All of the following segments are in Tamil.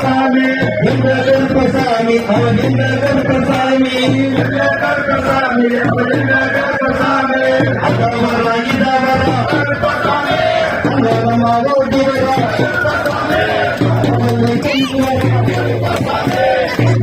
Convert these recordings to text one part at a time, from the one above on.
கருப்பசாமி இந்த கருப்பசாமி அவன் இந்த கருப்பசாமி இந்த கருப்பசாமி அவன் இந்த கருப்பசாமி அந்தவரா இதவரா கருப்பசாமி அந்தவரா ஓடிவரா கருப்பசாமி அவனை கருப்பசாமி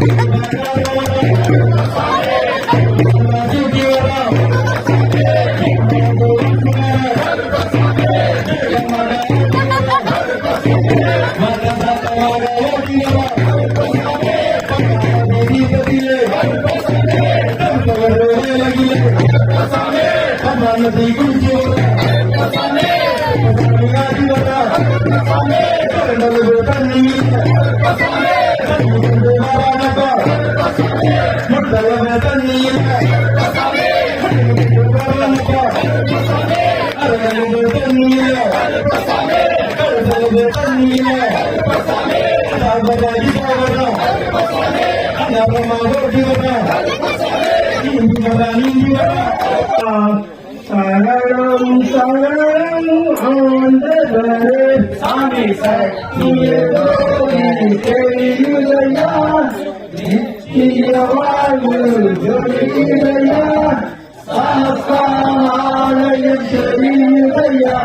சரணம் சரணம் ஆண்டவரே சாமி சக்தியோ தெரியுதையா நித்திய வாழ்வு ஜொலியுதையா சாஸ்தாலயம் தெரியுதையா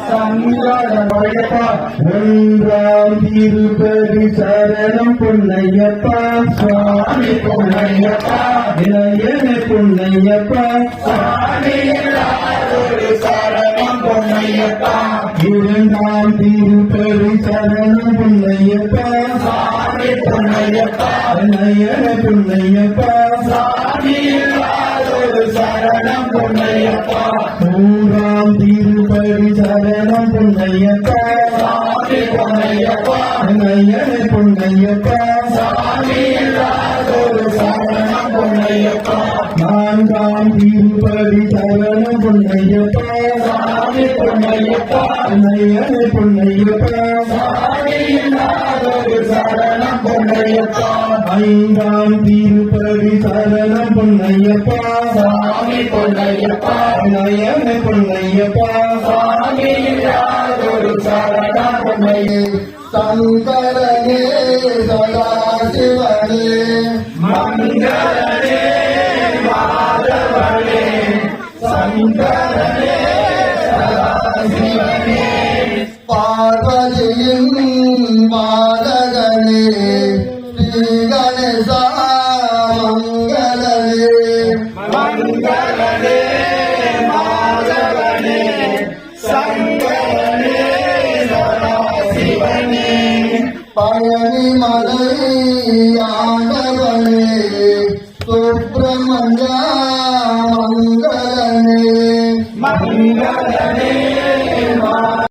சங்கடமயப்பா ஒன்றாம் திருப்பதி சரணம் பொன்னையப்பா சுவாமி பொன்னையப்பா இளையன பொன்னையப்பா சுவாமி சரணம் பொன்னையப்பா இரண்டாம் திருப்பதி சரணம் பொன்னையப்பா சுவாமி பொன்னையப்பா இளையன பொன்னையப்பா சுவாமி சரணம் பொன்னையப்பா மூன்றாம் திருப்பதி சரணம் பொன்னையப்பா சாமி பொன்னையப்பா இளையன பொன்னையப்பா சாமி சரணம் பொன்னையப்பா நான்காம் திருப்பதி சரணம் பொன்னையப்பா சாமி பொன்னையப்பா இளையன பொன்னையப்பா சாமி சரணம் பொன்னையப்பா ஐந்தாம் திருப்பதி சரணம் பொன்னையப்பா சாமி பொன்னையப்பா இளையன பொன்னையப்பா சாமி சரணம் பொன்னையப்பா சங்கரனே சதாசிவனே மங்களனே மாதவனே சங்கரனே சதாசிவனே பார்வதியின் மாதகனே ஸ்ரீ கணேசா மங்களனே மங்களனே மாதவனே சங்கரனே சதாசிவனே பழனிமலை ஆண்டவனே சுப்பிரமணிய மங்களனே மங்களனே